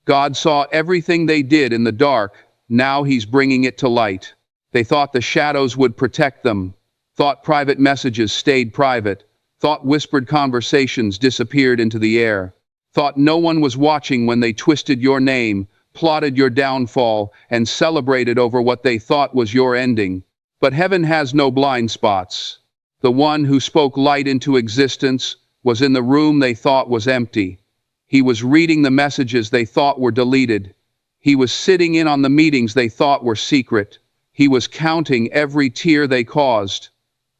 God saw everything they did in the dark, now He's bringing it to light. They thought the shadows would protect them, thought private messages stayed private, thought whispered conversations disappeared into the air, thought no one was watching when they twisted your name, plotted your downfall, and celebrated over what they thought was your ending. But heaven has no blind spots. The one who spoke light into existence was in the room they thought was empty. He was reading the messages they thought were deleted. He was sitting in on the meetings they thought were secret. He was counting every tear they caused.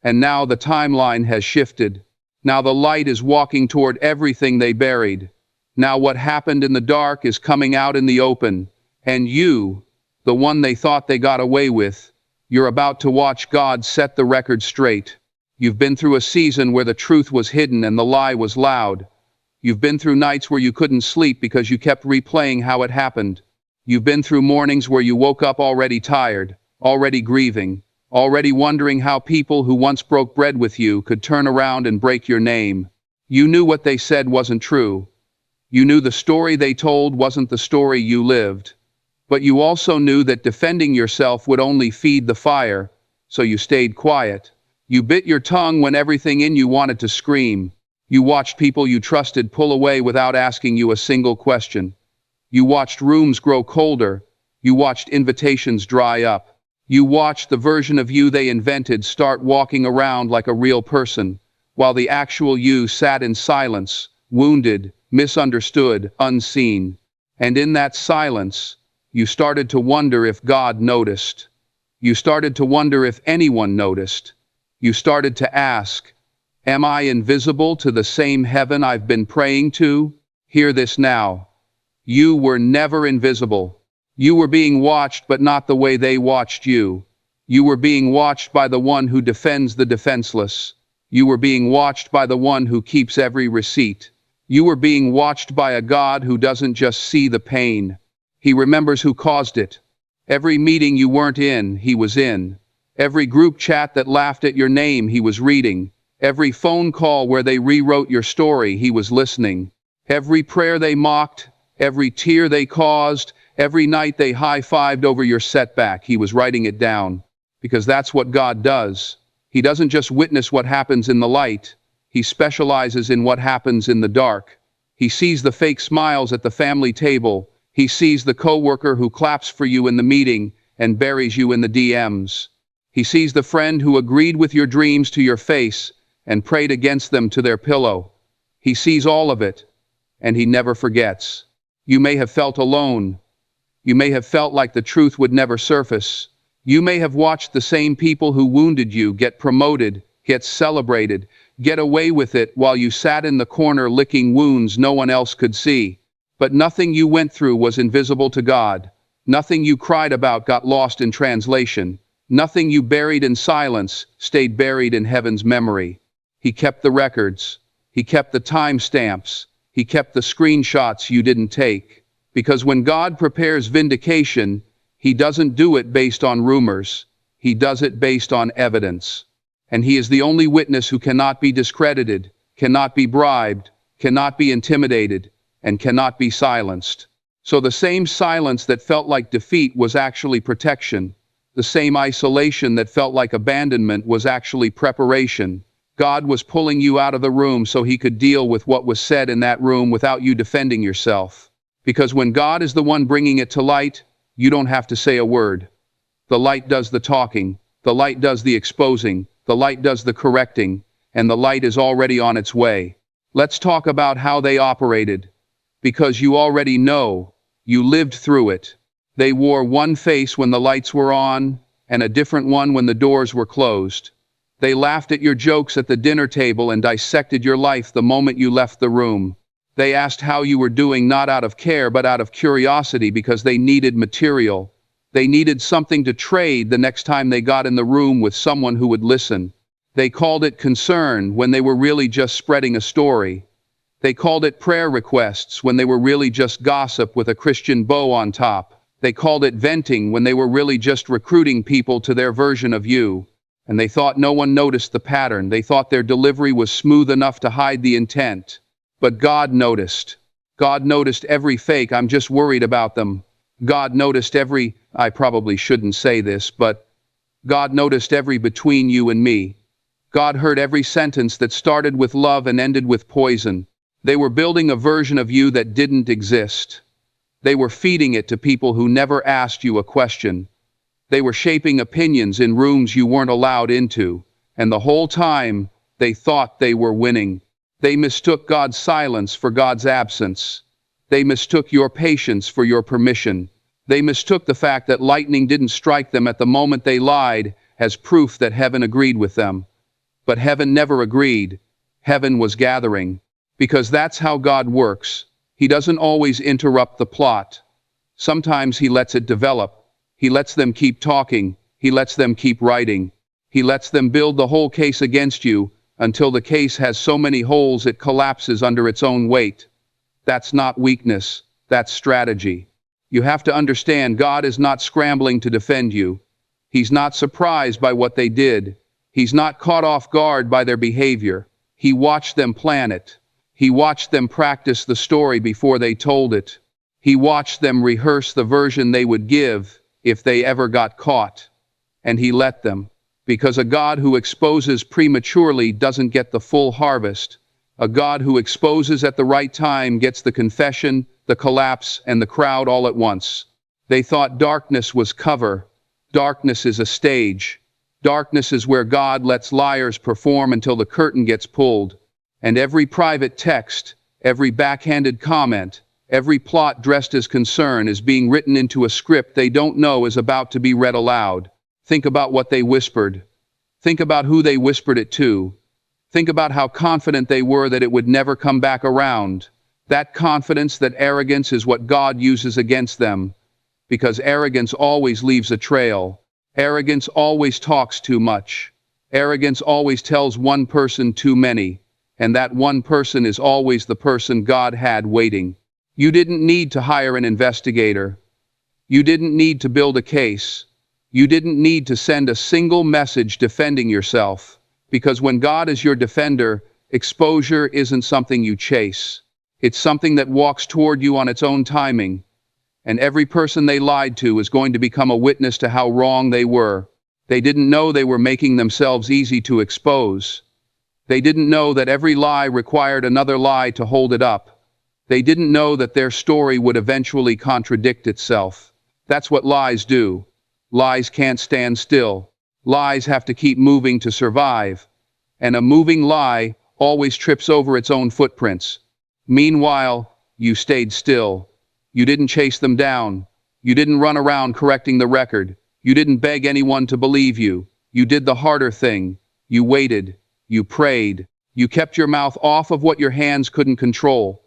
And now the timeline has shifted. Now the light is walking toward everything they buried. Now what happened in the dark is coming out in the open. And you, the one they thought they got away with, you're about to watch God set the record straight. You've been through a season where the truth was hidden and the lie was loud. You've been through nights where you couldn't sleep because you kept replaying how it happened. You've been through mornings where you woke up already tired, already grieving, already wondering how people who once broke bread with you could turn around and break your name. You knew what they said wasn't true. You knew the story they told wasn't the story you lived. But you also knew that defending yourself would only feed the fire, so you stayed quiet. You bit your tongue when everything in you wanted to scream. You watched people you trusted pull away without asking you a single question. You watched rooms grow colder. You watched invitations dry up. You watched the version of you they invented start walking around like a real person, while the actual you sat in silence, wounded, misunderstood, unseen. And in that silence, you started to wonder if God noticed. You started to wonder if anyone noticed. You started to ask, am I invisible to the same heaven I've been praying to? Hear this now. You were never invisible. You were being watched, but not the way they watched you. You were being watched by the one who defends the defenseless. You were being watched by the one who keeps every receipt. You were being watched by a God who doesn't just see the pain. He remembers who caused it. Every meeting you weren't in, He was in. Every group chat that laughed at your name, He was reading. Every phone call where they rewrote your story, He was listening. Every prayer they mocked, every tear they caused, every night they high-fived over your setback, He was writing it down. Because that's what God does. He doesn't just witness what happens in the light. He specializes in what happens in the dark. He sees the fake smiles at the family table. He sees the coworker who claps for you in the meeting and buries you in the DMs. He sees the friend who agreed with your dreams to your face and prayed against them to their pillow. He sees all of it, and He never forgets. You may have felt alone. You may have felt like the truth would never surface. You may have watched the same people who wounded you get promoted, get celebrated, get away with it while you sat in the corner licking wounds no one else could see. But nothing you went through was invisible to God. Nothing you cried about got lost in translation. Nothing you buried in silence stayed buried in heaven's memory. He kept the records. He kept the timestamps. He kept the screenshots you didn't take. Because when God prepares vindication, He doesn't do it based on rumors. He does it based on evidence. And He is the only witness who cannot be discredited, cannot be bribed, cannot be intimidated, and cannot be silenced. So the same silence that felt like defeat was actually protection. The same isolation that felt like abandonment was actually preparation. God was pulling you out of the room so He could deal with what was said in that room without you defending yourself. Because when God is the one bringing it to light, you don't have to say a word. The light does the talking, the light does the exposing, the light does the correcting, and the light is already on its way. Let's talk about how they operated. Because you already know, you lived through it. They wore one face when the lights were on, and a different one when the doors were closed. They laughed at your jokes at the dinner table and dissected your life the moment you left the room. They asked how you were doing not out of care but out of curiosity because they needed material. They needed something to trade the next time they got in the room with someone who would listen. They called it concern when they were really just spreading a story. They called it prayer requests when they were really just gossip with a Christian bow on top. They called it venting when they were really just recruiting people to their version of you. And they thought no one noticed the pattern. They thought their delivery was smooth enough to hide the intent. But God noticed. God noticed every fake, I'm just worried about them. God noticed every, I probably shouldn't say this, but God noticed every between you and me. God heard every sentence that started with love and ended with poison. They were building a version of you that didn't exist. They were feeding it to people who never asked you a question. They were shaping opinions in rooms you weren't allowed into. And the whole time, they thought they were winning. They mistook God's silence for God's absence. They mistook your patience for your permission. They mistook the fact that lightning didn't strike them at the moment they lied as proof that heaven agreed with them. But heaven never agreed. Heaven was gathering. Because that's how God works. He doesn't always interrupt the plot. Sometimes he lets it develop. He lets them keep talking. He lets them keep writing. He lets them build the whole case against you until the case has so many holes it collapses under its own weight. That's not weakness. That's strategy. You have to understand God is not scrambling to defend you. He's not surprised by what they did. He's not caught off guard by their behavior. He watched them plan it. He watched them practice the story before they told it. He watched them rehearse the version they would give if they ever got caught. And he let them. Because a God who exposes prematurely doesn't get the full harvest. A God who exposes at the right time gets the confession, the collapse, and the crowd all at once. They thought darkness was cover. Darkness is a stage. Darkness is where God lets liars perform until the curtain gets pulled. And every private text, every backhanded comment, every plot dressed as concern is being written into a script they don't know is about to be read aloud. Think about what they whispered. Think about who they whispered it to. Think about how confident they were that it would never come back around. That confidence, that arrogance is what God uses against them. Because arrogance always leaves a trail. Arrogance always talks too much. Arrogance always tells one person too many. And that one person is always the person God had waiting. You didn't need to hire an investigator. You didn't need to build a case. You didn't need to send a single message defending yourself. Because when God is your defender, exposure isn't something you chase. It's something that walks toward you on its own timing. And every person they lied to is going to become a witness to how wrong they were. They didn't know they were making themselves easy to expose. They didn't know that every lie required another lie to hold it up. They didn't know that their story would eventually contradict itself. That's what lies do. Lies can't stand still. Lies have to keep moving to survive. And a moving lie always trips over its own footprints. Meanwhile, you stayed still. You didn't chase them down. You didn't run around correcting the record. You didn't beg anyone to believe you. You did the harder thing. You waited. You prayed. You kept your mouth off of what your hands couldn't control.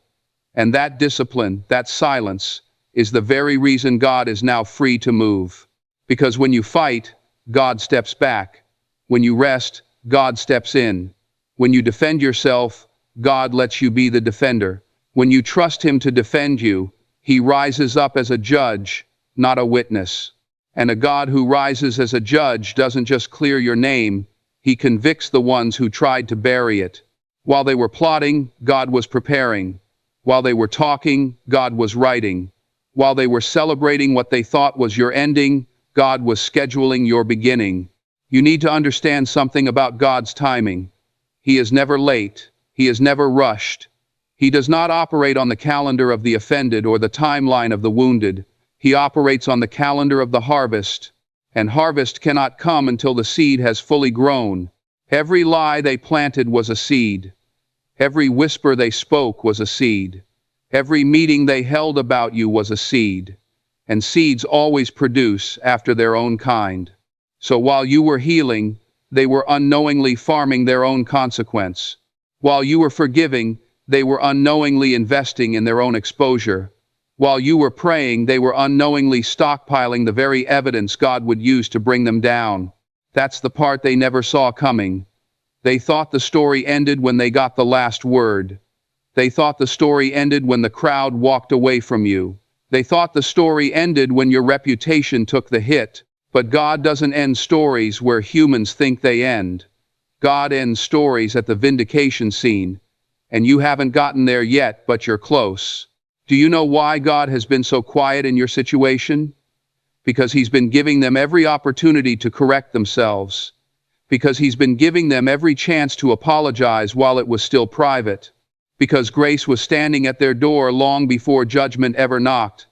And that discipline, that silence, is the very reason God is now free to move. Because when you fight, God steps back. When you rest, God steps in. When you defend yourself, God lets you be the defender. When you trust Him to defend you, He rises up as a judge, not a witness. And a God who rises as a judge doesn't just clear your name, He convicts the ones who tried to bury it. While they were plotting, God was preparing. While they were talking, God was writing. While they were celebrating what they thought was your ending, God was scheduling your beginning. You need to understand something about God's timing. He is never late. He is never rushed. He does not operate on the calendar of the offended or the timeline of the wounded. He operates on the calendar of the harvest. And harvest cannot come until the seed has fully grown. Every lie they planted was a seed. Every whisper they spoke was a seed. Every meeting they held about you was a seed. And seeds always produce after their own kind. So while you were healing, they were unknowingly farming their own consequence. While you were forgiving, they were unknowingly investing in their own exposure. While you were praying, they were unknowingly stockpiling the very evidence God would use to bring them down. That's the part they never saw coming. They thought the story ended when they got the last word. They thought the story ended when the crowd walked away from you. They thought the story ended when your reputation took the hit. But God doesn't end stories where humans think they end. God ends stories at the vindication scene. And you haven't gotten there yet, but you're close. Do you know why God has been so quiet in your situation? Because He's been giving them every opportunity to correct themselves. Because He's been giving them every chance to apologize while it was still private. Because grace was standing at their door long before judgment ever knocked.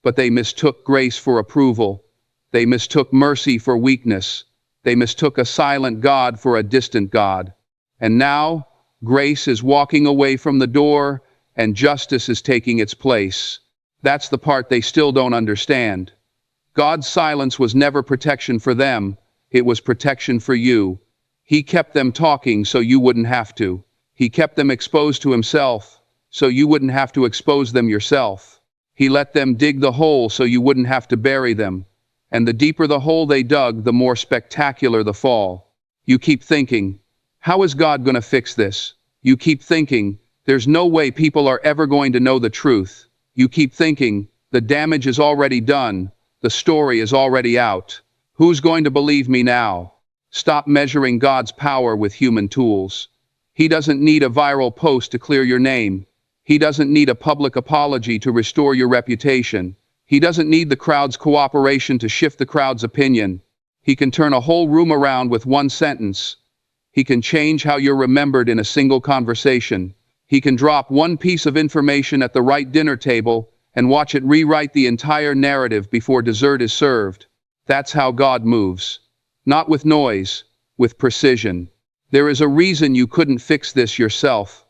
But they mistook grace for approval. They mistook mercy for weakness. They mistook a silent God for a distant God. And now, grace is walking away from the door, and justice is taking its place. That's the part they still don't understand. God's silence was never protection for them. It was protection for you. He kept them talking so you wouldn't have to. He kept them exposed to Himself so you wouldn't have to expose them yourself. He let them dig the hole so you wouldn't have to bury them. And the deeper the hole they dug, the more spectacular the fall. You keep thinking, how is God going to fix this? You keep thinking, there's no way people are ever going to know the truth. You keep thinking, the damage is already done. The story is already out. Who's going to believe me now? Stop measuring God's power with human tools. He doesn't need a viral post to clear your name. He doesn't need a public apology to restore your reputation. He doesn't need the crowd's cooperation to shift the crowd's opinion. He can turn a whole room around with one sentence. He can change how you're remembered in a single conversation. He can drop one piece of information at the right dinner table and watch it rewrite the entire narrative before dessert is served. That's how God moves. Not with noise, with precision. There is a reason you couldn't fix this yourself.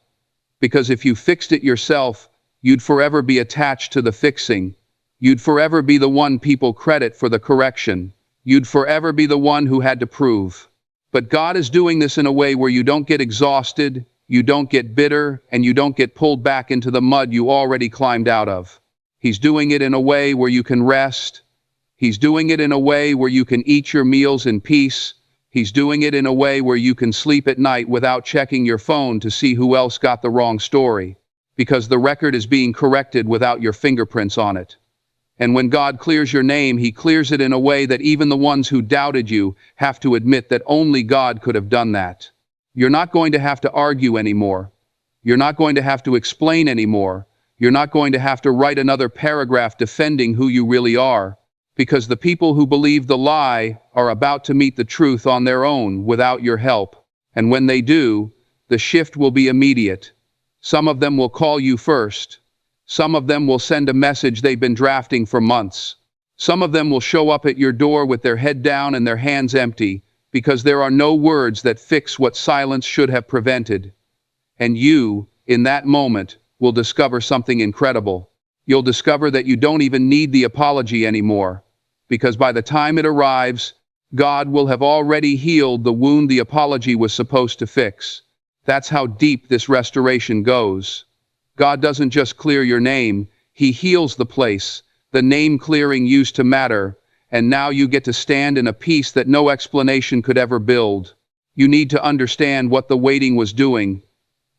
Because if you fixed it yourself, you'd forever be attached to the fixing. You'd forever be the one people credit for the correction. You'd forever be the one who had to prove. But God is doing this in a way where you don't get exhausted, you don't get bitter, and you don't get pulled back into the mud you already climbed out of. He's doing it in a way where you can rest. He's doing it in a way where you can eat your meals in peace. He's doing it in a way where you can sleep at night without checking your phone to see who else got the wrong story. Because the record is being corrected without your fingerprints on it. And when God clears your name, He clears it in a way that even the ones who doubted you have to admit that only God could have done that. You're not going to have to argue anymore. You're not going to have to explain anymore. You're not going to have to write another paragraph defending who you really are. Because the people who believe the lie are about to meet the truth on their own without your help. And when they do, the shift will be immediate. Some of them will call you first. Some of them will send a message they've been drafting for months. Some of them will show up at your door with their head down and their hands empty, because there are no words that fix what silence should have prevented. And you, in that moment, will discover something incredible. You'll discover that you don't even need the apology anymore, because by the time it arrives, God will have already healed the wound the apology was supposed to fix. That's how deep this restoration goes. God doesn't just clear your name, He heals the place. The name clearing used to matter, and now you get to stand in a peace that no explanation could ever build. You need to understand what the waiting was doing,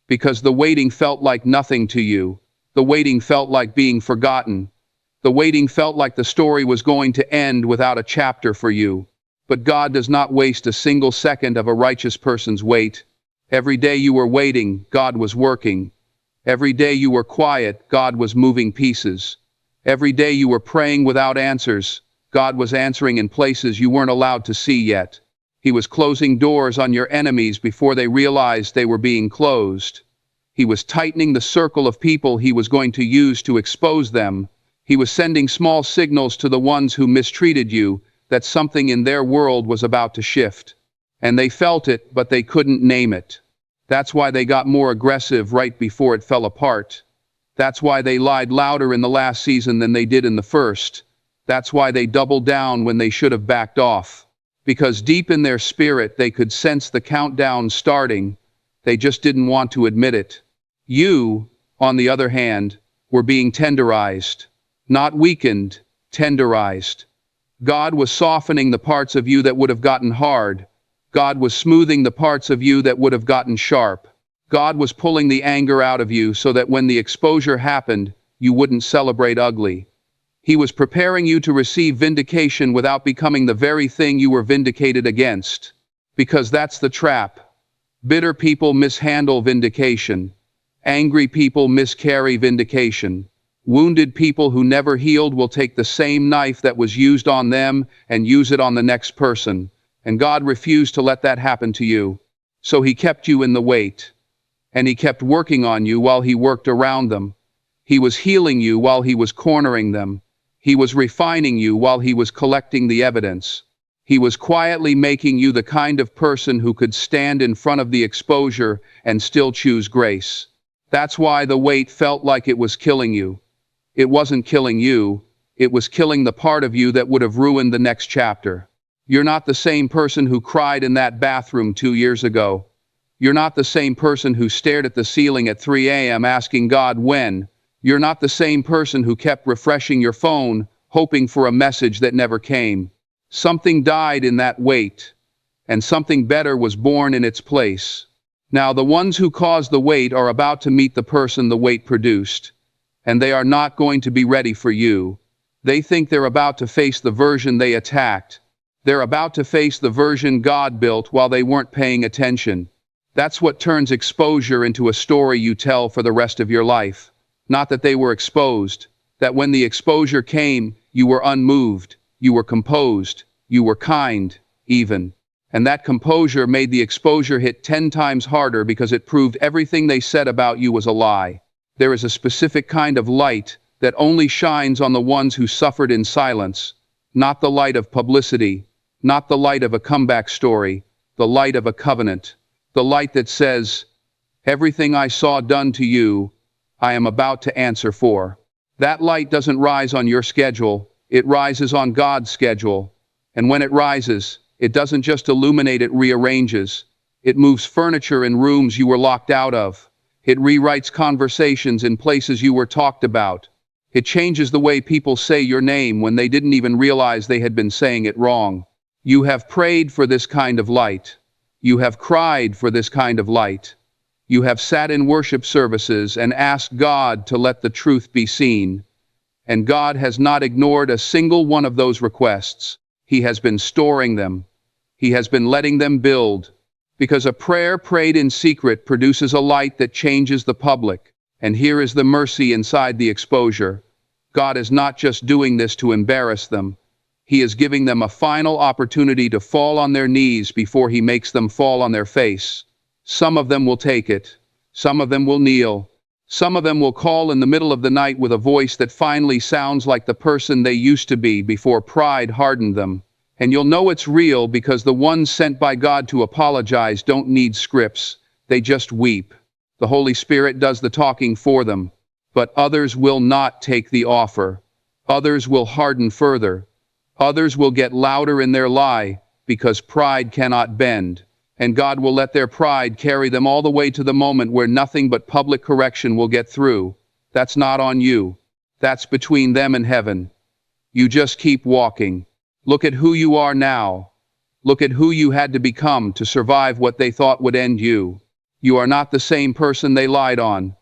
because the waiting felt like nothing to you. The waiting felt like being forgotten. The waiting felt like the story was going to end without a chapter for you. But God does not waste a single second of a righteous person's wait. Every day you were waiting, God was working. Every day you were quiet, God was moving pieces. Every day you were praying without answers, God was answering in places you weren't allowed to see yet. He was closing doors on your enemies before they realized they were being closed. He was tightening the circle of people He was going to use to expose them. He was sending small signals to the ones who mistreated you that something in their world was about to shift. And they felt it, but they couldn't name it. That's why they got more aggressive right before it fell apart. That's why they lied louder in the last season than they did in the first. That's why they doubled down when they should have backed off. Because deep in their spirit they could sense the countdown starting. They just didn't want to admit it. You, on the other hand, were being tenderized. Not weakened, tenderized. God was softening the parts of you that would have gotten hard. God was smoothing the parts of you that would have gotten sharp. God was pulling the anger out of you so that when the exposure happened, you wouldn't celebrate ugly. He was preparing you to receive vindication without becoming the very thing you were vindicated against. Because that's the trap. Bitter people mishandle vindication. Angry people miscarry vindication. Wounded people who never healed will take the same knife that was used on them and use it on the next person. And God refused to let that happen to you. So he kept you in the wait. And he kept working on you while he worked around them. He was healing you while he was cornering them. He was refining you while he was collecting the evidence. He was quietly making you the kind of person who could stand in front of the exposure and still choose grace. That's why the wait felt like it was killing you. It wasn't killing you, it was killing the part of you that would have ruined the next chapter. You're not the same person who cried in that bathroom 2 years ago. You're not the same person who stared at the ceiling at 3 a.m. asking God when. You're not the same person who kept refreshing your phone, hoping for a message that never came. Something died in that wait, and something better was born in its place. Now the ones who caused the wait are about to meet the person the wait produced. And they are not going to be ready for you. They think they're about to face the version they attacked. They're about to face the version God built while they weren't paying attention. That's what turns exposure into a story you tell for the rest of your life. Not that they were exposed, that when the exposure came, you were unmoved, you were composed, you were kind, even. And that composure made the exposure hit 10 times harder because it proved everything they said about you was a lie. There is a specific kind of light that only shines on the ones who suffered in silence, not the light of publicity, not the light of a comeback story, the light of a covenant, the light that says, everything I saw done to you, I am about to answer for. That light doesn't rise on your schedule, it rises on God's schedule. And when it rises, it doesn't just illuminate, it rearranges. It moves furniture in rooms you were locked out of. It rewrites conversations in places you were talked about. It changes the way people say your name when they didn't even realize they had been saying it wrong. You have prayed for this kind of light. You have cried for this kind of light. You have sat in worship services and asked God to let the truth be seen. And God has not ignored a single one of those requests. He has been storing them. He has been letting them build. Because a prayer prayed in secret produces a light that changes the public. And here is the mercy inside the exposure. God is not just doing this to embarrass them. He is giving them a final opportunity to fall on their knees before he makes them fall on their face. Some of them will take it. Some of them will kneel. Some of them will call in the middle of the night with a voice that finally sounds like the person they used to be before pride hardened them. And you'll know it's real because the ones sent by God to apologize don't need scripts. They just weep. The Holy Spirit does the talking for them. But others will not take the offer. Others will harden further. Others will get louder in their lie because pride cannot bend. And God will let their pride carry them all the way to the moment where nothing but public correction will get through. That's not on you. That's between them and heaven. You just keep walking. Look at who you are now. Look at who you had to become to survive what they thought would end you. You are not the same person they lied on.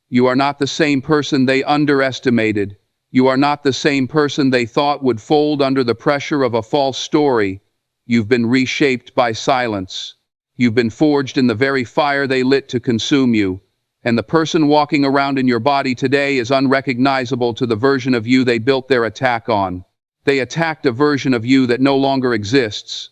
You are not the same person they underestimated. You are not the same person they thought would fold under the pressure of a false story. You've been reshaped by silence. You've been forged in the very fire they lit to consume you. And the person walking around in your body today is unrecognizable to the version of you they built their attack on. They attacked a version of you that no longer exists.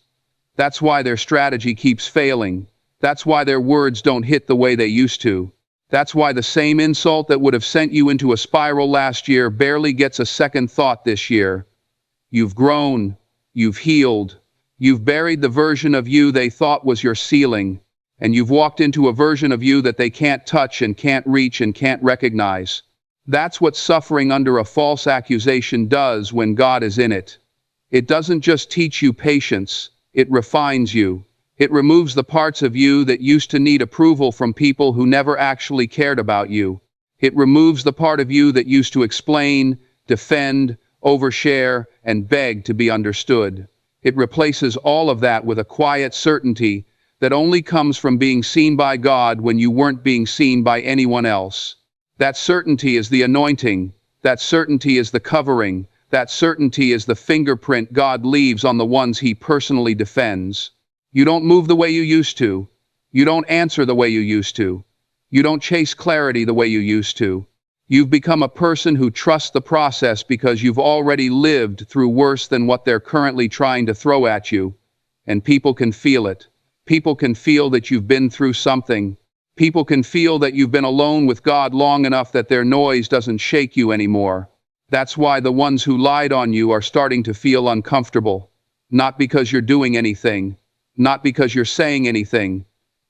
That's why their strategy keeps failing. That's why their words don't hit the way they used to. That's why the same insult that would have sent you into a spiral last year barely gets a second thought this year. You've grown. You've healed. You've buried the version of you they thought was your ceiling. And you've walked into a version of you that they can't touch and can't reach and can't recognize. That's what suffering under a false accusation does when God is in it. It doesn't just teach you patience, it refines you. It removes the parts of you that used to need approval from people who never actually cared about you. It removes the part of you that used to explain, defend, overshare, and beg to be understood. It replaces all of that with a quiet certainty that only comes from being seen by God when you weren't being seen by anyone else. That certainty is the anointing. That certainty is the covering. That certainty is the fingerprint God leaves on the ones he personally defends. You don't move the way you used to. You don't answer the way you used to. You don't chase clarity the way you used to. You've become a person who trusts the process because you've already lived through worse than what they're currently trying to throw at you. And people can feel it. People can feel that you've been through something. People can feel that you've been alone with God long enough that their noise doesn't shake you anymore. That's why the ones who lied on you are starting to feel uncomfortable. Not because you're doing anything, not because you're saying anything,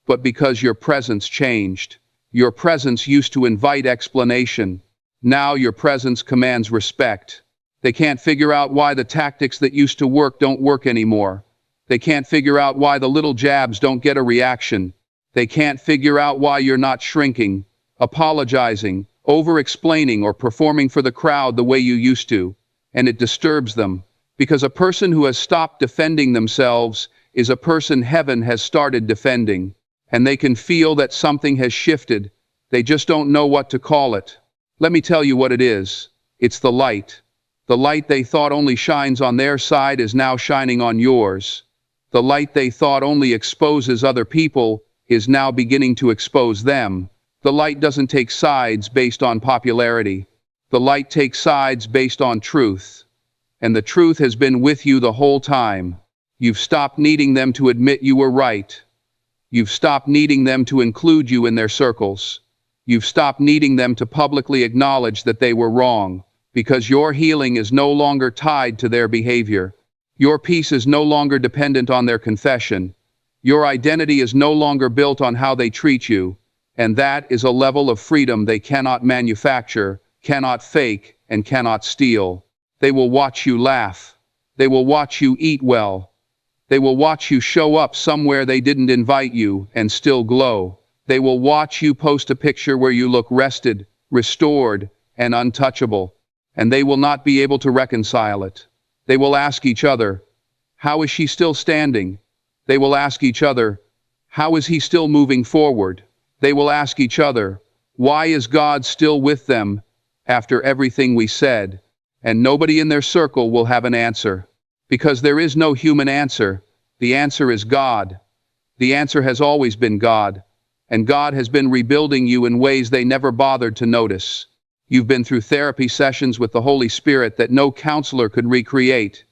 but because your presence changed. Your presence used to invite explanation. Now your presence commands respect. They can't figure out why the tactics that used to work don't work anymore. They can't figure out why the little jabs don't get a reaction. They can't figure out why you're not shrinking, apologizing, over-explaining, or performing for the crowd the way you used to. And it disturbs them, because a person who has stopped defending themselves is a person heaven has started defending. And they can feel that something has shifted. They just don't know what to call it. Let me tell you what it is. It's the light. The light they thought only shines on their side is now shining on yours. The light they thought only exposes other people is now beginning to expose them. The light doesn't take sides based on popularity. The light takes sides based on truth. And the truth has been with you the whole time. You've stopped needing them to admit you were right. You've stopped needing them to include you in their circles. You've stopped needing them to publicly acknowledge that they were wrong, because your healing is no longer tied to their behavior. Your peace is no longer dependent on their confession. Your identity is no longer built on how they treat you, and that is a level of freedom they cannot manufacture, cannot fake, and cannot steal. They will watch you laugh. They will watch you eat well. They will watch you show up somewhere they didn't invite you and still glow. They will watch you post a picture where you look rested, restored, and untouchable. And they will not be able to reconcile it. They will ask each other, how is she still standing? They will ask each other, how is he still moving forward? They will ask each other, why is God still with them after everything we said? And nobody in their circle will have an answer. Because there is no human answer. The answer is God. The answer has always been God. And God has been rebuilding you in ways they never bothered to notice. You've been through therapy sessions with the Holy Spirit that no counselor could recreate.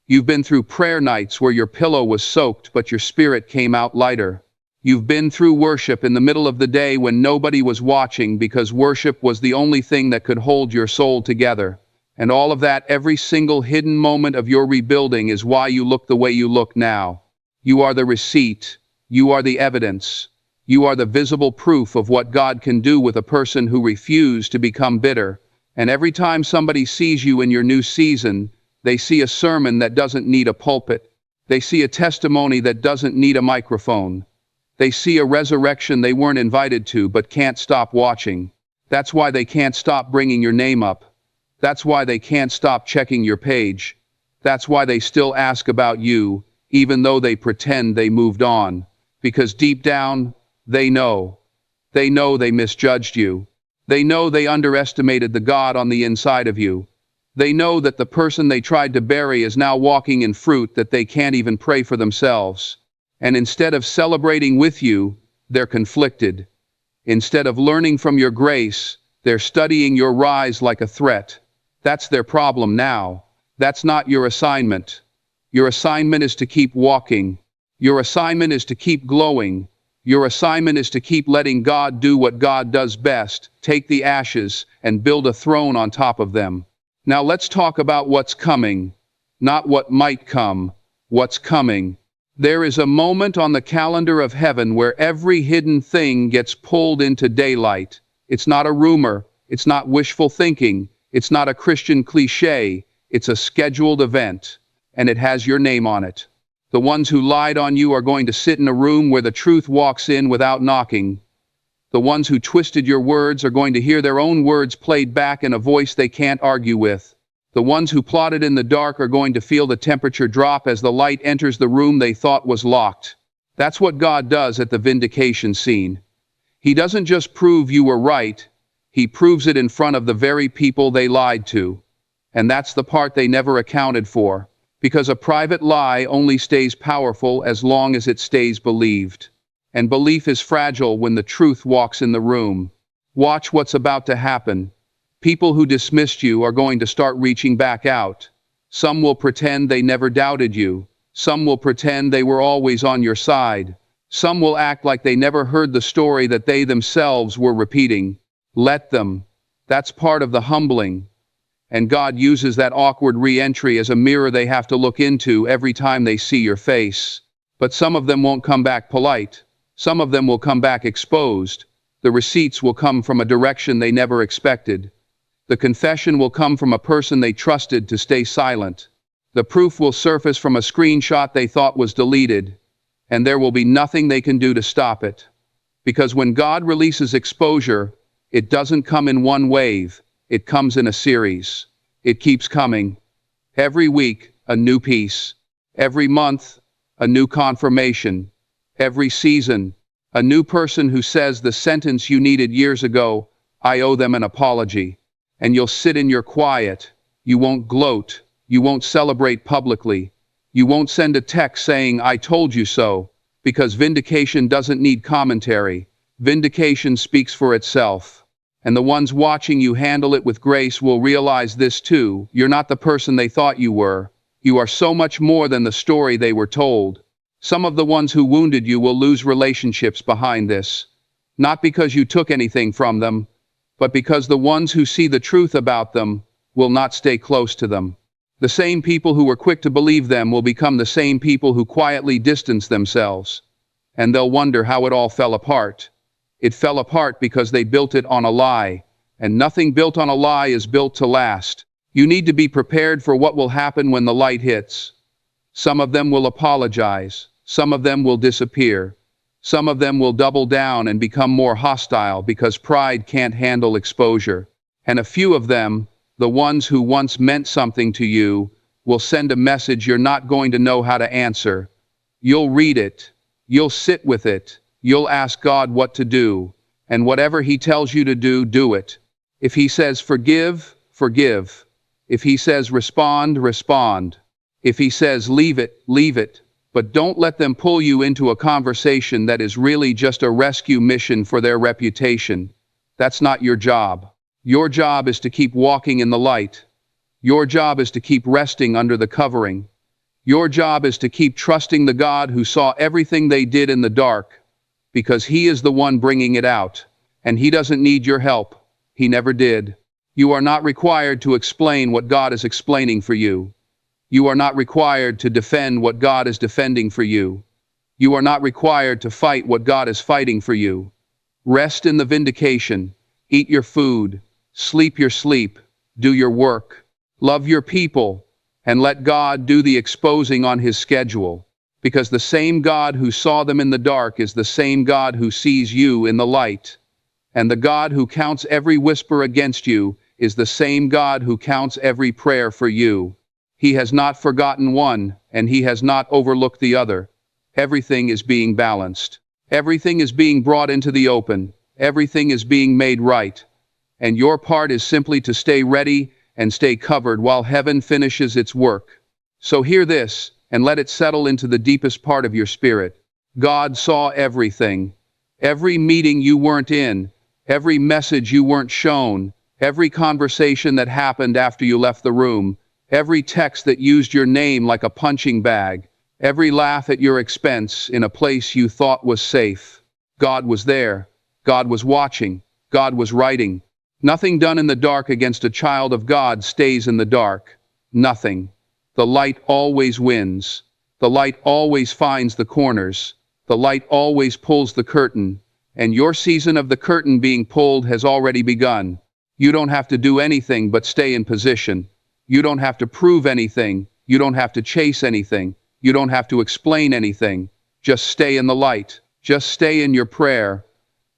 You've been through prayer nights where your pillow was soaked but your spirit came out lighter. You've been through worship in the middle of the day when nobody was watching because worship was the only thing that could hold your soul together. And all of that, every single hidden moment of your rebuilding is why you look the way you look now. You are the receipt. You are the evidence. You are the visible proof of what God can do with a person who refused to become bitter. And every time somebody sees you in your new season, they see a sermon that doesn't need a pulpit. They see a testimony that doesn't need a microphone. They see a resurrection they weren't invited to but can't stop watching. That's why they can't stop bringing your name up. That's why they can't stop checking your page. That's why they still ask about you, even though they pretend they moved on. Because deep down, they know. They know they misjudged you. They know they underestimated the God on the inside of you. They know that the person they tried to bury is now walking in fruit that they can't even pray for themselves. And instead of celebrating with you, they're conflicted. Instead of learning from your grace, they're studying your rise like a threat. That's their problem now. That's not your assignment. Your assignment is to keep walking. Your assignment is to keep glowing. Your assignment is to keep letting God do what God does best, take the ashes and build a throne on top of them. Now let's talk about what's coming. Not what might come, what's coming. There is a moment on the calendar of heaven where every hidden thing gets pulled into daylight. It's not a rumor. It's not wishful thinking. It's not a Christian cliché. It's a scheduled event, and it has your name on it. The ones who lied on you are going to sit in a room where the truth walks in without knocking. The ones who twisted your words are going to hear their own words played back in a voice they can't argue with. The ones who plotted in the dark are going to feel the temperature drop as the light enters the room they thought was locked. That's what God does at the vindication scene. He doesn't just prove you were right, He proves it in front of the very people they lied to. And that's the part they never accounted for. Because a private lie only stays powerful as long as it stays believed. And belief is fragile when the truth walks in the room. Watch what's about to happen. People who dismissed you are going to start reaching back out. Some will pretend they never doubted you. Some will pretend they were always on your side. Some will act like they never heard the story that they themselves were repeating. Let them. That's part of the humbling. And God uses that awkward re-entry as a mirror they have to look into every time they see your face. But some of them won't come back polite. Some of them will come back exposed. The receipts will come from a direction they never expected. The confession will come from a person they trusted to stay silent. The proof will surface from a screenshot they thought was deleted. And there will be nothing they can do to stop it. Because when God releases exposure, it doesn't come in one wave. It comes in a series. It keeps coming. Every week, a new piece. Every month, a new confirmation. Every season, a new person who says the sentence you needed years ago, I owe them an apology. And you'll sit in your quiet. You won't gloat. You won't celebrate publicly. You won't send a text saying, I told you so. Because vindication doesn't need commentary. Vindication speaks for itself. And the ones watching you handle it with grace will realize this too. You're not the person they thought you were. You are so much more than the story they were told. Some of the ones who wounded you will lose relationships behind this. Not because you took anything from them, but because the ones who see the truth about them will not stay close to them. The same people who were quick to believe them will become the same people who quietly distance themselves. And they'll wonder how it all fell apart. It fell apart because they built it on a lie, and nothing built on a lie is built to last. You need to be prepared for what will happen when the light hits. Some of them will apologize. Some of them will disappear. Some of them will double down and become more hostile because pride can't handle exposure. And a few of them, the ones who once meant something to you, will send a message you're not going to know how to answer. You'll read it. You'll sit with it. You'll ask God what to do, and whatever He tells you to do, do it. If He says forgive, forgive. If He says respond, respond. If He says leave it, leave it. But don't let them pull you into a conversation that is really just a rescue mission for their reputation. That's not your job. Your job is to keep walking in the light. Your job is to keep resting under the covering. Your job is to keep trusting the God who saw everything they did in the dark. Because He is the one bringing it out, and He doesn't need your help. He never did. You are not required to explain what God is explaining for you. You are not required to defend what God is defending for you. You are not required to fight what God is fighting for you. Rest in the vindication. Eat your food. Sleep your sleep. Do your work. Love your people. And let God do the exposing on His schedule. Because the same God who saw them in the dark is the same God who sees you in the light. And the God who counts every whisper against you is the same God who counts every prayer for you. He has not forgotten one, and He has not overlooked the other. Everything is being balanced. Everything is being brought into the open. Everything is being made right. And your part is simply to stay ready and stay covered while heaven finishes its work. So hear this, and let it settle into the deepest part of your spirit. God saw everything. Every meeting you weren't in, every message you weren't shown, every conversation that happened after you left the room, every text that used your name like a punching bag, every laugh at your expense in a place you thought was safe. God was there. God was watching. God was writing. Nothing done in the dark against a child of God stays in the dark. Nothing. The light always wins. The light always finds the corners. The light always pulls the curtain. And your season of the curtain being pulled has already begun. You don't have to do anything but stay in position. You don't have to prove anything. You don't have to chase anything. You don't have to explain anything. Just stay in the light. Just stay in your prayer.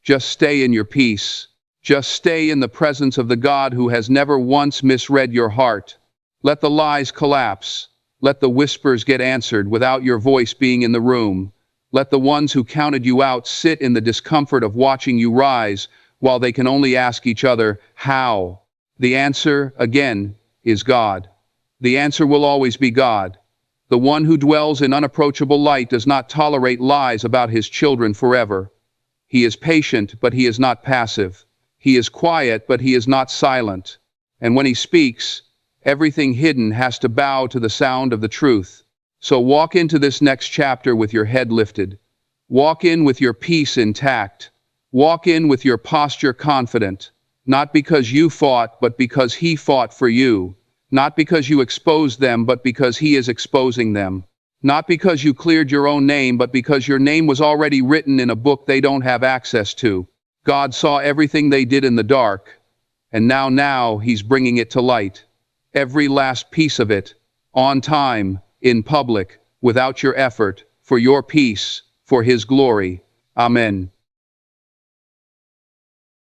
Just stay in your peace. Just stay in the presence of the God who has never once misread your heart. Let the lies collapse. Let the whispers get answered without your voice being in the room. Let the ones who counted you out sit in the discomfort of watching you rise while they can only ask each other, how? The answer, again, is God. The answer will always be God. The one who dwells in unapproachable light does not tolerate lies about His children forever. He is patient, but He is not passive. He is quiet, but he is not silent. And when he speaks, everything hidden has to bow to the sound of the truth. So walk into this next chapter with your head lifted. Walk in with your peace intact. Walk in with your posture confident. Not because you fought, but because he fought for you. Not because you exposed them, but because he is exposing them. Not because you cleared your own name, but because your name was already written in a book they don't have access to. God saw everything they did in the dark, and now he's bringing it to light. Every last piece of it, on time, in public, without your effort, for your peace, for his glory. Amen.